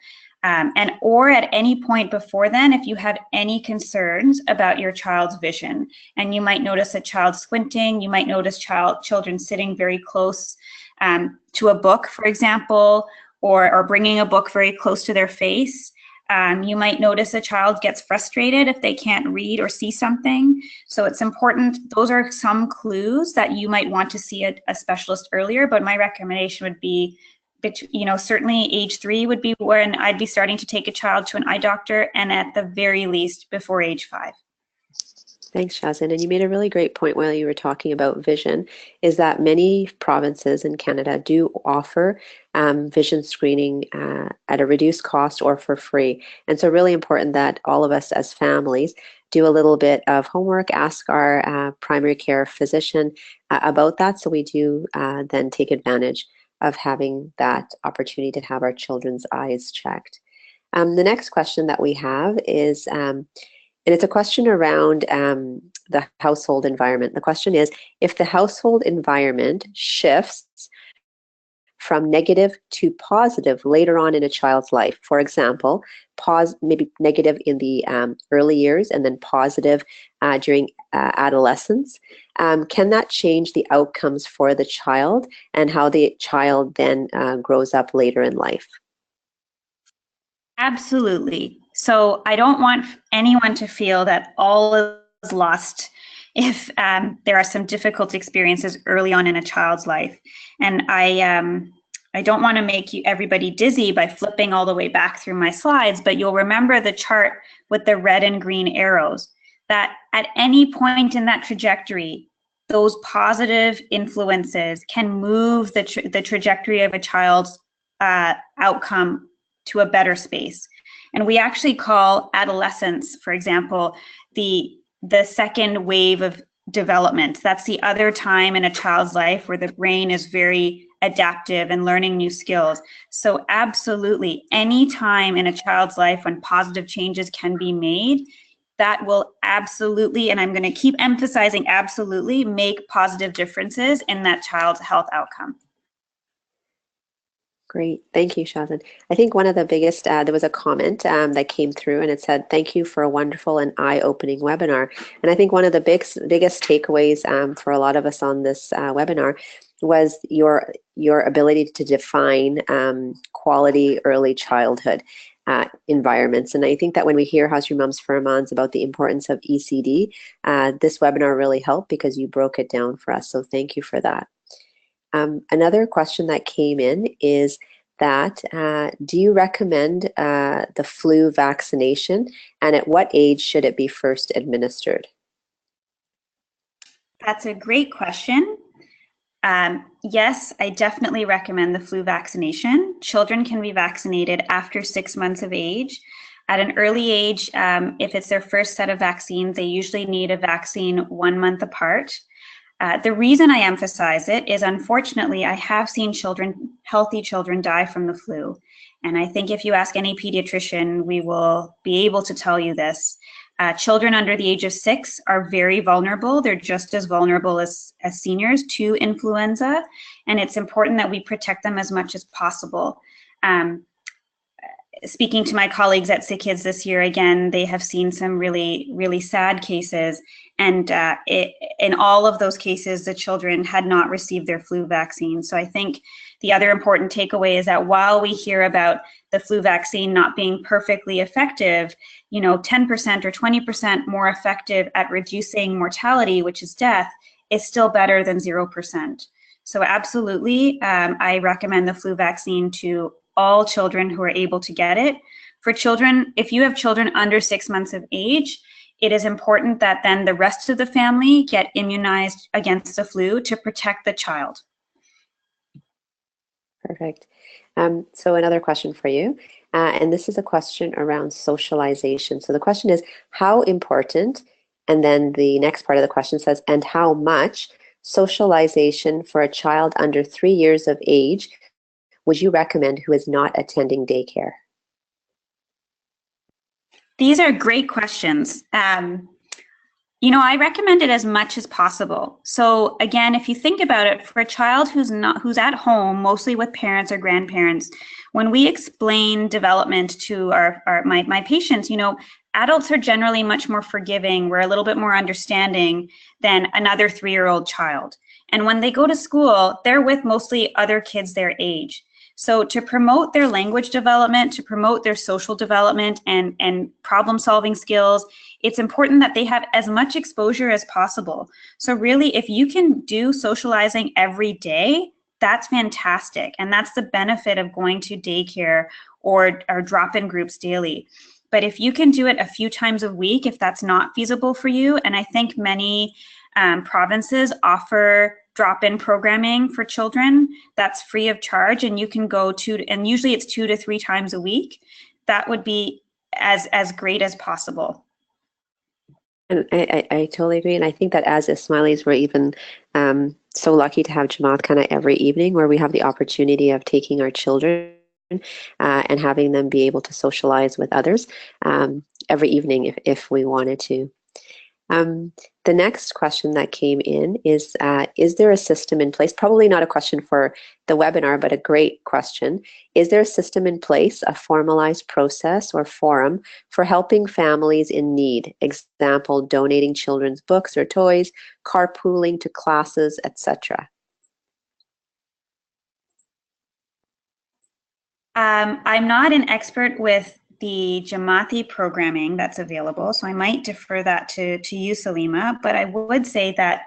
Or at any point before then, if you have any concerns about your child's vision, and you might notice a child squinting, you might notice children sitting very close to a book, for example, or bringing a book very close to their face. You might notice a child gets frustrated if they can't read or see something. So it's important. Those are some clues that you might want to see a specialist earlier, but my recommendation would be, certainly age 3 would be when I'd be starting to take a child to an eye doctor, and at the very least before age 5. Thanks, Shazin. And you made a really great point while you were talking about vision, is that many provinces in Canada do offer vision screening at a reduced cost or for free. And so really important that all of us as families do a little bit of homework, ask our primary care physician about that, so we do then take advantage of having that opportunity to have our children's eyes checked. The next question that we have is, and it's a question around the household environment. The question is, if the household environment shifts from negative to positive later on in a child's life, for example, maybe negative in the early years and then positive during adolescence, can that change the outcomes for the child and how the child then grows up later in life? Absolutely. So I don't want anyone to feel that all is lost if there are some difficult experiences early on in a child's life. And I don't want to make everybody dizzy by flipping all the way back through my slides, but you'll remember the chart with the red and green arrows, that at any point in that trajectory, those positive influences can move the trajectory of a child's outcome to a better space. And we actually call adolescence, for example, the second wave of development. That's the other time in a child's life where the brain is very adaptive and learning new skills. So absolutely, any time in a child's life when positive changes can be made, that will absolutely, and I'm going to keep emphasizing absolutely, make positive differences in that child's health outcome. Great. Thank you, Shazin. I think one of the biggest, there was a comment that came through and it said, thank you for a wonderful and eye-opening webinar. And I think one of the biggest takeaways for a lot of us on this webinar was your ability to define quality early childhood environments. And I think that when we hear How's Your Mum's Furmans about the importance of ECD, this webinar really helped because you broke it down for us. So thank you for that. Another question that came in is that, do you recommend the flu vaccination, and at what age should it be first administered? That's a great question. Yes, I definitely recommend the flu vaccination. Children can be vaccinated after 6 months of age. At an early age, if it's their first set of vaccines, they usually need a vaccine 1 month apart. The reason I emphasize it is, unfortunately, I have seen healthy children die from the flu. And I think if you ask any pediatrician, we will be able to tell you this. Children under the age of 6 are very vulnerable. They're just as vulnerable as seniors to influenza, and it's important that we protect them as much as possible. Speaking to my colleagues at Sick Kids this year, again, they have seen some really, really sad cases. And in all of those cases, the children had not received their flu vaccine. So I think the other important takeaway is that while we hear about the flu vaccine not being perfectly effective, 10% or 20% more effective at reducing mortality, which is death, is still better than 0%. So absolutely, I recommend the flu vaccine to all children who are able to get it. For children, if you have children under 6 months of age, it is important that then the rest of the family get immunized against the flu to protect the child. Perfect. So another question for you, and this is a question around socialization. So the question is, how important, and then the next part of the question says, and how much socialization for a child under 3 years of age would you recommend who is not attending daycare? These are great questions. I recommend it as much as possible. So again, if you think about it, for a child who's at home, mostly with parents or grandparents, when we explain development to my patients, adults are generally much more forgiving. We're a little bit more understanding than another 3-year-old child. And when they go to school, they're with mostly other kids their age. So to promote their language development, to promote their social development and problem-solving skills, it's important that they have as much exposure as possible. So really, if you can do socializing every day, that's fantastic. And that's the benefit of going to daycare or drop-in groups daily. But if you can do it a few times a week, if that's not feasible for you, and I think many provinces offer drop-in programming for children that's free of charge, and you can go and usually it's 2 to 3 times a week. That would be as great as possible. And I totally agree. And I think that as Ismailis, we're even so lucky to have Jamaat Khana every evening, where we have the opportunity of taking our children and having them be able to socialize with others every evening if we wanted to. The next question that came in is there a system in place? Probably not a question for the webinar, but a great question. Is there a system in place, a formalized process or forum for helping families in need? Example, donating children's books or toys, carpooling to classes, etc. I'm not an expert with the Jamati programming that's available, so I might defer that to you, Salima, but I would say that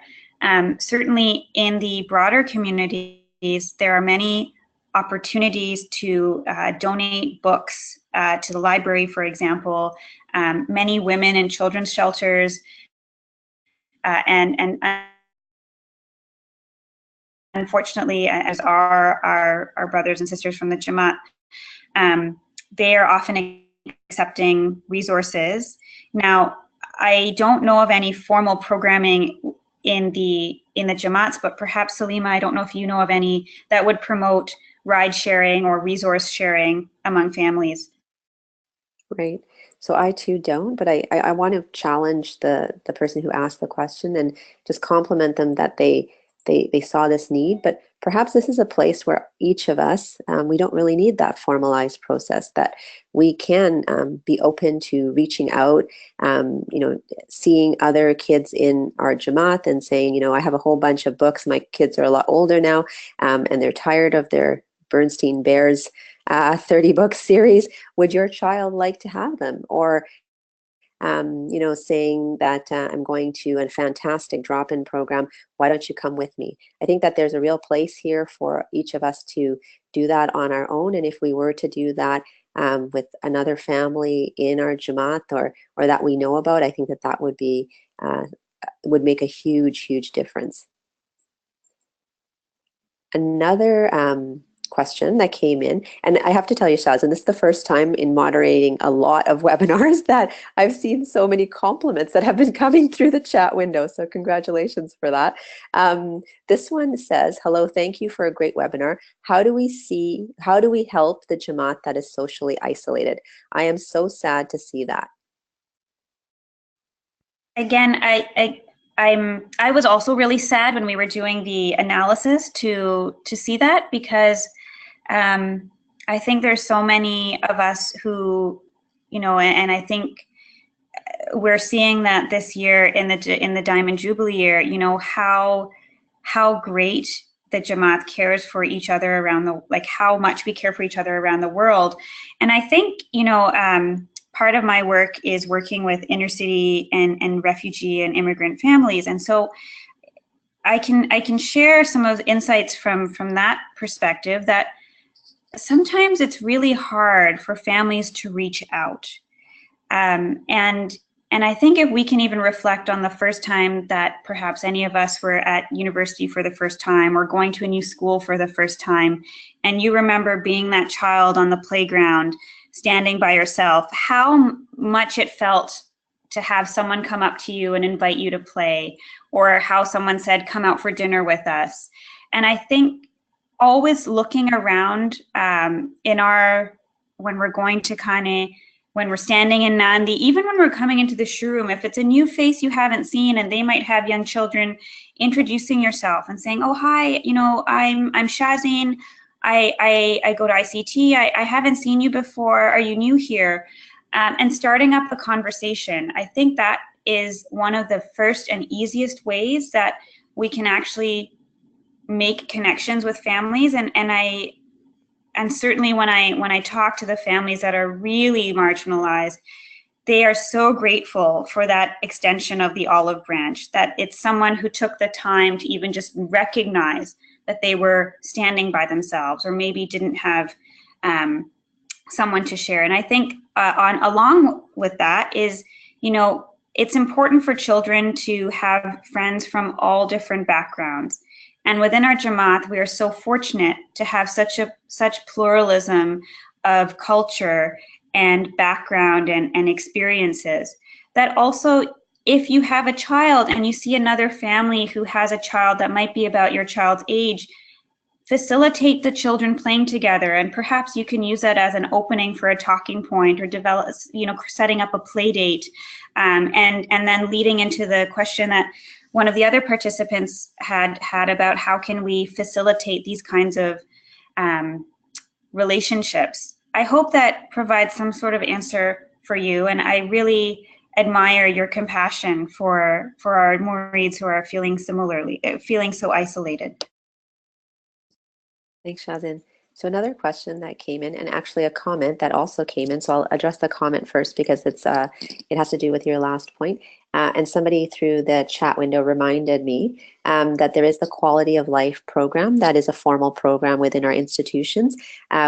certainly in the broader communities, there are many opportunities to donate books to the library, for example. Many women in children's shelters and unfortunately, as are our brothers and sisters from the Jamaat, they are often accepting resources. Now, I don't know of any formal programming in the Jamaats, but perhaps Salima, I don't know if you know of any that would promote ride sharing or resource sharing among families. Right. So I too don't, but I want to challenge the person who asked the question and just compliment them that they saw this need. But perhaps this is a place where each of us, we don't really need that formalized process, that we can be open to reaching out, seeing other kids in our Jamaat and saying, I have a whole bunch of books. My kids are a lot older now, and they're tired of their Bernstein Bears 30 book series. Would your child like to have them? Or saying that I'm going to a fantastic drop-in program. Why don't you come with me? I think that there's a real place here for each of us to do that on our own. And if we were to do that with another family in our Jamaat or that we know about, I think that would be would make a huge, huge difference. Another question that came in, and I have to tell you, Shaz, and this is the first time in moderating a lot of webinars that I've seen so many compliments that have been coming through the chat window, so congratulations for that. This one says, hello, thank you for a great webinar. How do we help the Jamaat that is socially isolated? I am so sad to see that. again, I was also really sad when we were doing the analysis to see that, because I think there's so many of us who, you know, and I think we're seeing that this year in the Diamond Jubilee year, you know, how great the Jamaat cares for each other around the, like how much we care for each other around the world. And I think, you know, part of my work is working with inner city and refugee and immigrant families. And so I can share some of the insights from that perspective, that sometimes it's really hard for families to reach out. And I think if we can even reflect on the first time that perhaps any of us were at university for the first time, or going to a new school for the first time, and you remember being that child on the playground, standing by yourself, how much it felt to have someone come up to you and invite you to play, or how someone said, come out for dinner with us. And I think always looking around when we're going to when we're standing in Nandi, even when we're coming into the showroom, if it's a new face you haven't seen and they might have young children, introducing yourself and saying, oh, hi, you know, I'm Shazeen. I go to ICT. I haven't seen you before. Are you new here? And starting up a conversation. I think that is one of the first and easiest ways that we can actually make connections with families. And certainly when I talk to the families that are really marginalized, they are so grateful for that extension of the olive branch, that it's someone who took the time to even just recognize that they were standing by themselves, or maybe didn't have someone to share. And I think along with that is, you know, it's important for children to have friends from all different backgrounds. And within our Jamaat, we are so fortunate to have such pluralism of culture and background and experiences, that also, if you have a child and you see another family who has a child that might be about your child's age, facilitate the children playing together. And perhaps you can use that as an opening for a talking point, or develop, you know, setting up a play date, and then leading into the question that one of the other participants had about how can we facilitate these kinds of relationships. I hope that provides some sort of answer for you, and I really admire your compassion for our Murids who are feeling so isolated. Thanks, Shazin. So another question that came in, and actually a comment that also came in, so I'll address the comment first because it has to do with your last point. And somebody through the chat window reminded me that there is the Quality of Life program. That is a formal program within our institutions,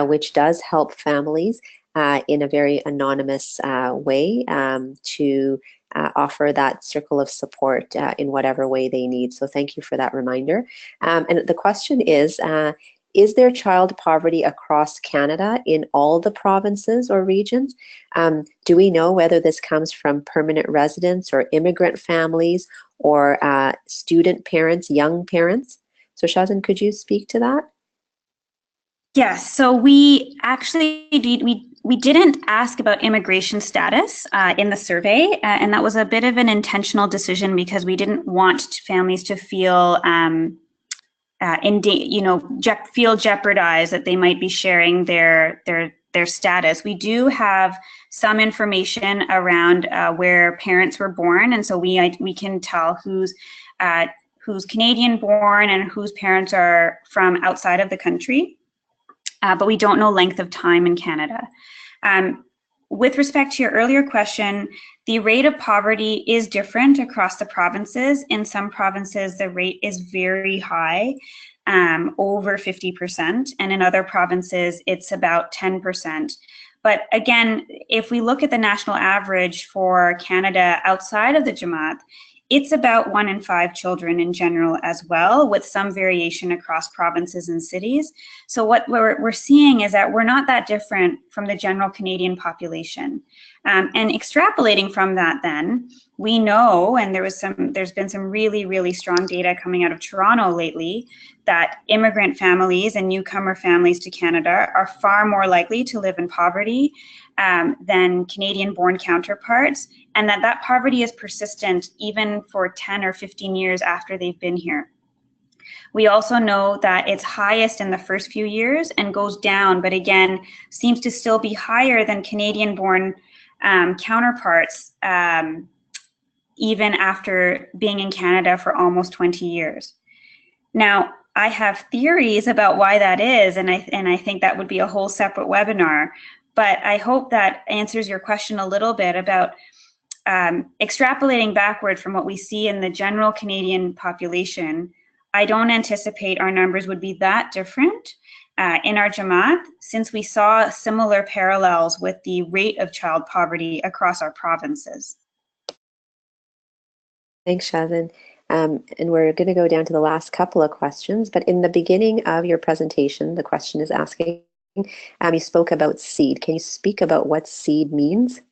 which does help families in a very anonymous way to offer that circle of support in whatever way they need. So thank you for that reminder. And the question is there child poverty across Canada in all the provinces or regions? Do we know whether this comes from permanent residents or immigrant families or student parents, young parents? So Shazin, could you speak to that? Yes, so we actually we didn't ask about immigration status in the survey, and that was a bit of an intentional decision because we didn't want families to feel feel jeopardized that they might be sharing their status. We do have some information around where parents were born, and so we can tell who's Canadian born and whose parents are from outside of the country, but we don't know length of time in Canada. With respect to your earlier question, the rate of poverty is different across the provinces. In some provinces, the rate is very high, over 50%, and in other provinces, it's about 10%. But again, if we look at the national average for Canada outside of the Jamaat, it's about 1 in 5 children in general as well, with some variation across provinces and cities. So what we're seeing is that we're not that different from the general Canadian population. And extrapolating from that then, we know, and there's been some really, really strong data coming out of Toronto lately, that immigrant families and newcomer families to Canada are far more likely to live in poverty than Canadian-born counterparts, and that poverty is persistent even for 10 or 15 years after they've been here. We also know that it's highest in the first few years and goes down, but again, seems to still be higher than Canadian-born counterparts, even after being in Canada for almost 20 years. Now, I have theories about why that is, and I think that would be a whole separate webinar, but I hope that answers your question a little bit about extrapolating backward from what we see in the general Canadian population. I don't anticipate our numbers would be that different in our Jamaat, since we saw similar parallels with the rate of child poverty across our provinces. Thanks, Shazin. And we're going to go down to the last couple of questions, but in the beginning of your presentation, the question is asking, you spoke about seed. Can you speak about what seed means?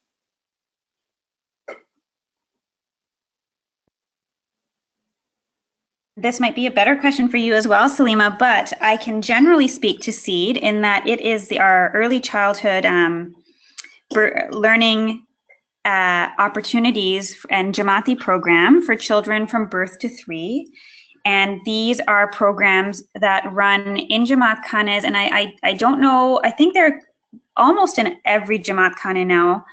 This might be a better question for you as well, Salima, but I can generally speak to seed in that it is our early childhood learning opportunities and Jamati program for children from birth to 3. And these are programs that run in Jamaat Khanas, and I don't know, I think they're almost in every Jamaat Khana now,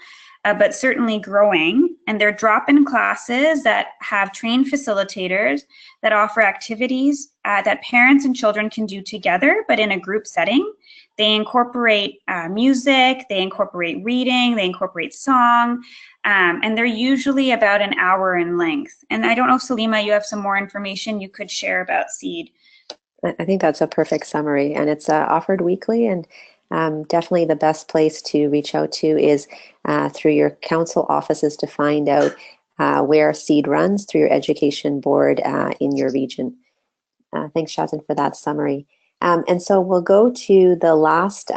but certainly growing. And they're drop-in classes that have trained facilitators that offer activities that parents and children can do together, but in a group setting. They incorporate music, they incorporate reading, they incorporate song, and they're usually about an hour in length. And I don't know if Salima, you have some more information you could share about SEED. I think that's a perfect summary, and it's offered weekly, and definitely the best place to reach out to is through your council offices to find out where SEED runs through your education board in your region. Thanks, Shazin, for that summary. And so we'll go to the last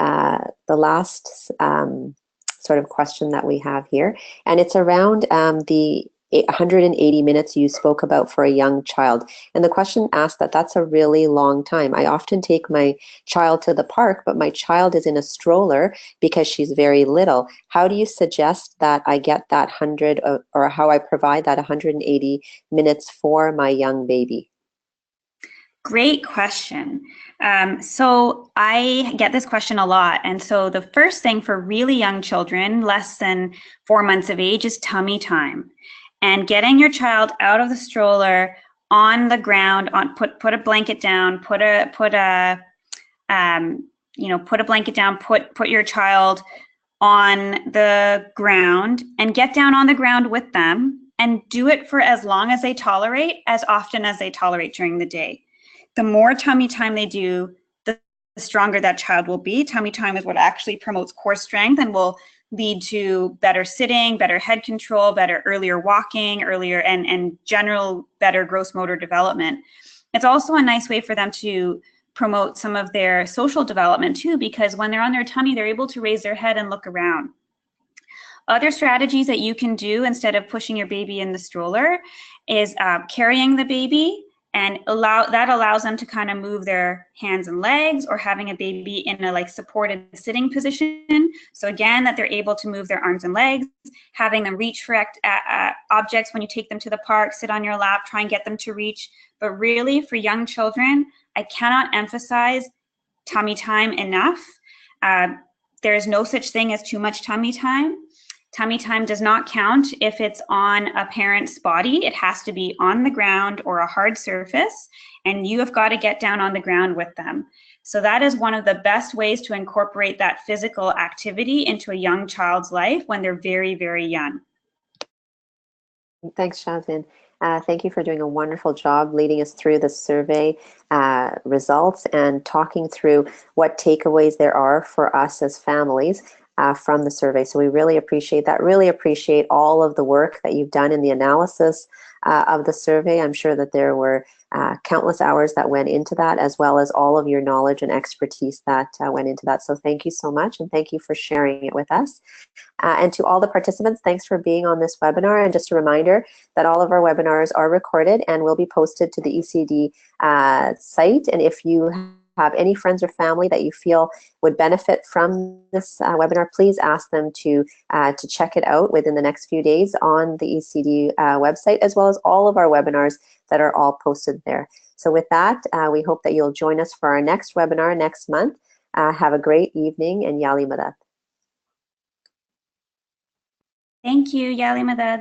sort of question that we have here, and it's around the 180 minutes you spoke about for a young child. And the question asked that's a really long time. I often take my child to the park, but my child is in a stroller because she's very little. How do you suggest that I get that 100 or how I provide that 180 minutes for my young baby? Great question. So I get this question a lot. And so the first thing for really young children, less than 4 months of age, is tummy time. And getting your child out of the stroller on the ground, put a blanket down, put a blanket down, put your child on the ground and get down on the ground with them and do it for as long as they tolerate, as often as they tolerate during the day. The more tummy time they do, the stronger that child will be. Tummy time is what actually promotes core strength and will lead to better sitting, better head control, better earlier walking, and general better gross motor development. It's also a nice way for them to promote some of their social development too, because when they're on their tummy, they're able to raise their head and look around. Other strategies that you can do instead of pushing your baby in the stroller is carrying the baby, and that allows them to kind of move their hands and legs, or having a baby in a supported sitting position. So again, that they're able to move their arms and legs, having them reach for objects when you take them to the park, sit on your lap, try and get them to reach. But really for young children, I cannot emphasize tummy time enough. There is no such thing as too much tummy time. Tummy time does not count if it's on a parent's body. It has to be on the ground or a hard surface, and you have got to get down on the ground with them. So that is one of the best ways to incorporate that physical activity into a young child's life when they're very, very young. Thanks, Shazin. Thank you for doing a wonderful job leading us through the survey results and talking through what takeaways there are for us as families from the survey. So we really appreciate that. Really appreciate all of the work that you've done in the analysis of the survey. I'm sure that there were countless hours that went into that, as well as all of your knowledge and expertise that went into that. So thank you so much, and thank you for sharing it with us. And to all the participants, thanks for being on this webinar. And just a reminder that all of our webinars are recorded and will be posted to the ECD site. And if you have any friends or family that you feel would benefit from this webinar, please ask them to check it out within the next few days on the ECD website, as well as all of our webinars that are all posted there. So with that, we hope that you'll join us for our next webinar next month. Have a great evening, and Yali Madad. Thank you, Yali Madad.